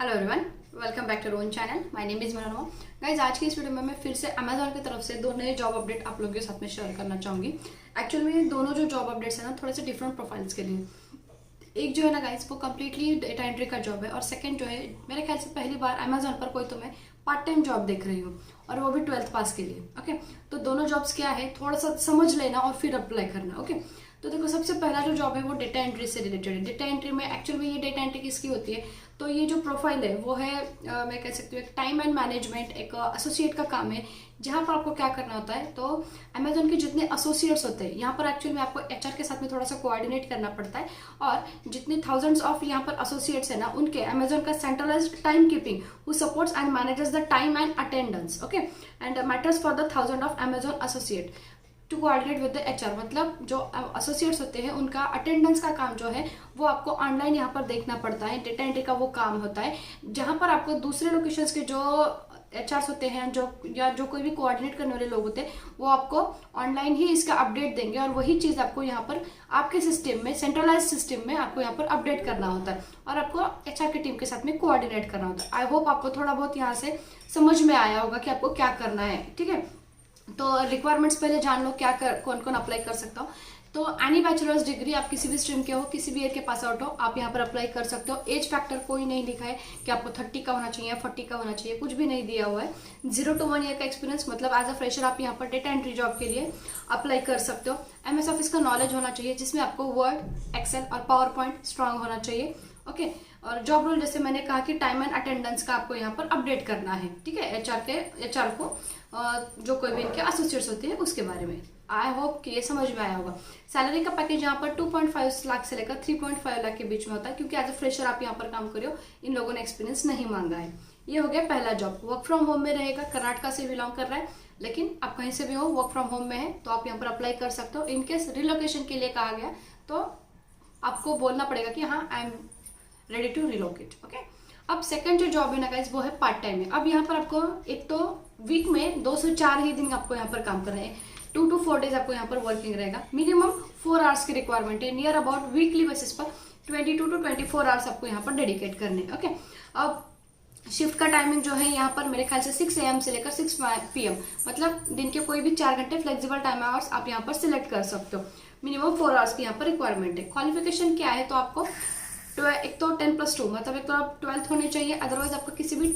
Hello everyone, welcome back to own channel. My name is Manorama. Guys, आज की इस video में मैं फिर से अमेजोन की तरफ से दो नए जॉब अपडेट आप लोगों के साथ में शेयर करना चाहूंगी। एक्चुअली में दोनों जो जॉब अपडेट्स है ना, थोड़े से डिफरेंट प्रोफाइल्स के लिए। एक जो है ना गाइज, वो कम्प्लीटली डेटा एंट्री का जॉब है, और सेकंड जो है मेरे ख्याल से पहली बार अमेजोन पर कोई तो मैं पार्ट टाइम जॉब देख रही हूँ, और वो भी 12th पास के लिए। ओके, तो दोनों जॉब्स क्या है थोड़ा सा समझ लेना और फिर अप्लाई करना। ओके, तो देखो, सबसे पहला जो जॉब है वो डेटा एंट्री से रिलेटेड है। डेटा एंट्री में एक्चुअल में ये डेटा एंट्री किसकी होती है, तो ये जो प्रोफाइल है वो है मैं कह सकती हूँ एक टाइम एंड मैनेजमेंट, एक एसोसिएट का काम है, जहाँ पर आपको क्या करना होता है। तो अमेजोन के जितने एसोसिएट्स होते हैं यहाँ पर एक्चुअल में आपको एचआर के साथ में थोड़ा सा कोऑर्डिनेट करना पड़ता है, और जितने थाउजेंड्स ऑफ यहाँ पर एसोसिएट्स है ना, उनके अमेजोन का centralised time keeping who supports and manages the time and attendance. Okay, and matters for the thousand of Amazon associate to coordinate with the HR. मतलब जो एसोसिएट्स होते हैं उनका अटेंडेंस का काम जो है वो आपको ऑनलाइन यहाँ पर देखना पड़ता है। डेटा एंट्री का वो काम होता है, जहाँ पर आपको दूसरे लोकेशंस के जो एचआर्स होते हैं जो कोई भी कोऑर्डिनेट करने वाले लोग होते हैं, वो आपको ऑनलाइन ही इसका अपडेट देंगे, और वही चीज़ आपको यहाँ पर आपके सिस्टम में, सेंट्रलाइज सिस्टम में आपको यहाँ पर अपडेट करना होता है, और आपको एचआर की टीम के साथ में कोऑर्डिनेट करना होता है। आई होप आपको थोड़ा बहुत यहाँ से समझ में आया होगा कि आपको क्या करना है। ठीक है, तो रिक्वायरमेंट्स पहले जान लो कौन कौन अप्लाई कर सकता हो। तो एनी बैचलर्स डिग्री, आप किसी भी स्ट्रीम के हो, किसी भी ईयर के पास आउट हो, आप यहाँ पर अप्लाई कर सकते हो। एज फैक्टर कोई नहीं लिखा है कि आपको 30 का होना चाहिए, 40 का होना चाहिए, कुछ भी नहीं दिया हुआ है। 0 to 1 ईयर का एक्सपीरियंस, मतलब एज अ फ्रेशर आप यहाँ पर डेटा एंट्री जॉब के लिए अप्लाई कर सकते हो। एमएस ऑफिस का नॉलेज होना चाहिए, जिसमें आपको वर्ड, एक्सेल और पावर पॉइंट स्ट्रांग होना चाहिए। ओके, और जॉब रोल जैसे मैंने कहा कि टाइम एंड अटेंडेंस का आपको यहाँ पर अपडेट करना है। ठीक है, एचआर को जो कोई भी इनके एसोसिएट्स होते हैं उसके बारे में। आई होप कि ये समझ में आया होगा। सैलरी का पैकेज यहाँ पर 2.5 लाख से लेकर 3.5 लाख के बीच में होता है, क्योंकि एज अ फ्रेशर आप यहाँ पर काम करो, इन लोगों ने एक्सपीरियंस नहीं मांगा है। ये हो गया पहला जॉब, वर्क फ्रॉम होम में रहेगा। कर्नाटका से बिलोंग कर रहा है, लेकिन आप कहीं से भी हो, वर्क फ्रॉम होम में है तो आप यहाँ पर अप्लाई कर सकते हो। इनकेस रिलोकेशन के लिए कहा गया तो आपको बोलना पड़ेगा कि हाँ, I am ready to relocate. Okay, अब सेकंड जो जॉब है ना गाइस, वो है पार्ट टाइम है। अब यहाँ पर आपको एक तो वीक में 2 से 4 ही दिन आपको यहाँ पर काम करना है। 2 to 4 डेज आपको यहाँ पर वर्किंग रहेगा। मिनिमम 4 आवर्स की रिक्वायरमेंट है। नियर अबाउट वीकली बेसिस पर 22 to 24 आवर्स आपको यहाँ पर डेडिकेट करने। ओके, अब शिफ्ट का टाइमिंग जो है यहाँ पर मेरे ख्याल से 6 AM से लेकर 6 PM, मतलब दिन के कोई भी 4 घंटे फ्लेक्सिबल टाइम आवर्स आप यहाँ पर सिलेक्ट कर सकते हो। मिनिमम 4 आवर्स की यहाँ पर रिक्वायरमेंट है। क्वालिफिकेशन क्या है, तो आपको एक तो 10+2, मतलब एक तो आप 12th होने चाहिए, अदरवाइज आपको किसी भी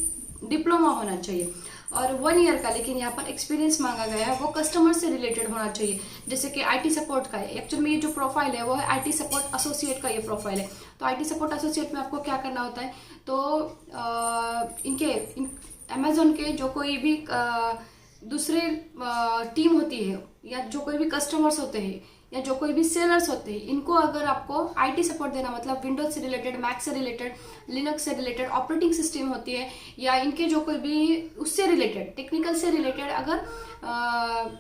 डिप्लोमा होना चाहिए, और 1 ईयर का लेकिन यहाँ पर एक्सपीरियंस मांगा गया है, वो कस्टमर से रिलेटेड होना चाहिए। जैसे कि आईटी सपोर्ट का है। एक्चुअली में ये जो प्रोफाइल है वो है आईटी सपोर्ट एसोसिएट का ये प्रोफाइल है। तो आईटी सपोर्ट एसोसिएट में आपको क्या करना होता है, तो अमेजोन के जो कोई भी दूसरे टीम होती है, या जो कोई भी कस्टमर्स होते हैं, या जो कोई भी सेलर्स होते हैं, इनको अगर आपको आईटी सपोर्ट देना, मतलब विंडोज से रिलेटेड, मैक से रिलेटेड, लिनक्स से रिलेटेड ऑपरेटिंग सिस्टम होती है, या इनके जो कोई भी उससे रिलेटेड, टेक्निकल से रिलेटेड अगर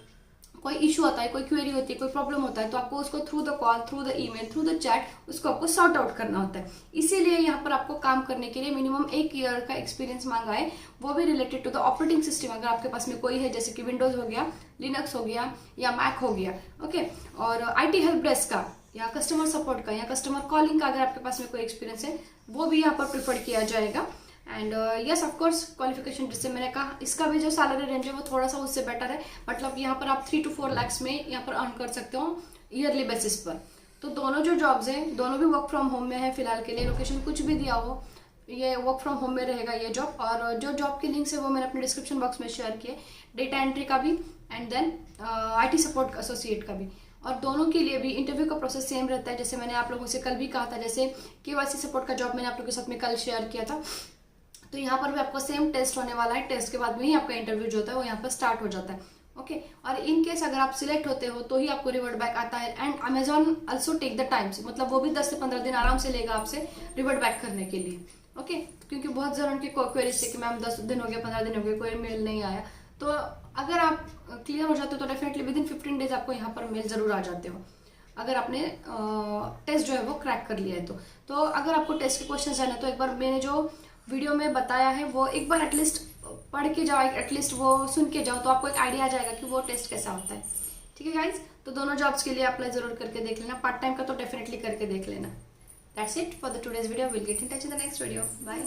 कोई इशू आता है, कोई क्वेरी होती है, कोई प्रॉब्लम होता है, तो आपको उसको through the call, through the email, through the chat उसको आपको सॉर्ट आउट करना होता है। इसीलिए यहाँ पर आपको काम करने के लिए मिनिमम 1 ईयर का एक्सपीरियंस मांगा है, वो भी related to the operating system अगर आपके पास में कोई है, जैसे कि विंडोज हो गया, लिनक्स हो गया, या मैक हो गया। ओके, और आईटी हेल्प डेस्क का, या कस्टमर सपोर्ट का, या कस्टमर कॉलिंग का अगर आपके पास में कोई एक्सपीरियंस है, वो भी यहाँ पर प्रिफर किया जाएगा। एंड यस, ऑफकोर्स क्वालिफिकेशन जैसे मैंने कहा, इसका भी जो सैलरी रेंज है वो थोड़ा सा उससे बेटर है। मतलब यहाँ पर आप 3 to 4 lakhs में यहाँ पर अर्न कर सकते हो ईयरली बेसिस पर। तो दोनों जो जॉब्स हैं, दोनों भी वर्क फ्रॉम होम में है फिलहाल के लिए। लोकेशन कुछ भी दिया हो, ये वर्क फ्रॉम होम में रहेगा ये जॉब। और जो जॉब के लिंक्स है वो मैंने अपने डिस्क्रिप्शन बॉक्स में शेयर किए, डेटा एंट्री का भी and then IT support associate का भी। और दोनों के लिए भी इंटरव्यू का प्रोसेस सेम रहता है, जैसे मैंने आप लोगों से कल भी कहा था। जैसे केवाईसी सपोर्ट का जॉब मैंने आप लोगों के साथ में कल शेयर किया था, तो यहाँ पर भी आपको सेम टेस्ट होने वाला है। टेस्ट के बाद में ही आपका इंटरव्यू जो होता है वो यहाँ पर स्टार्ट हो जाता है। ओके, और इन केस अगर आप सिलेक्ट होते हो तो ही आपको रिवर्ट बैक आता है। And Amazon also take the times, मतलब वो भी 10 से 15 दिन आराम से लेगा आपसे रिवर्ट बैक करने के लिए। ओके, क्योंकि बहुत जरूर उनकी क्वेरीज थे कि मैम 10 दिन हो गया, 15 दिन हो गए, कोई मेल नहीं आया। तो अगर आप क्लियर हो जाते हो तो डेफिनेटली विदिन 15 डेज आपको यहाँ पर मेल जरूर आ जाते हो, अगर आपने टेस्ट जो है वो क्रैक कर लिया है। तो अगर आपको टेस्ट के क्वेश्चन जाने, तो एक बार मैंने जो वीडियो में बताया है वो एक बार एटलीस्ट पढ़ के जाओ, एटलीस्ट वो सुन के जाओ, तो आपको एक आइडिया आ जाएगा कि वो टेस्ट कैसा होता है। ठीक है गाइज, तो दोनों जॉब्स के लिए अप्लाई जरूर करके देख लेना। पार्ट टाइम का तो डेफिनेटली करके देख लेना। That's it for the today's video. Will get in touch in the next video. Bye.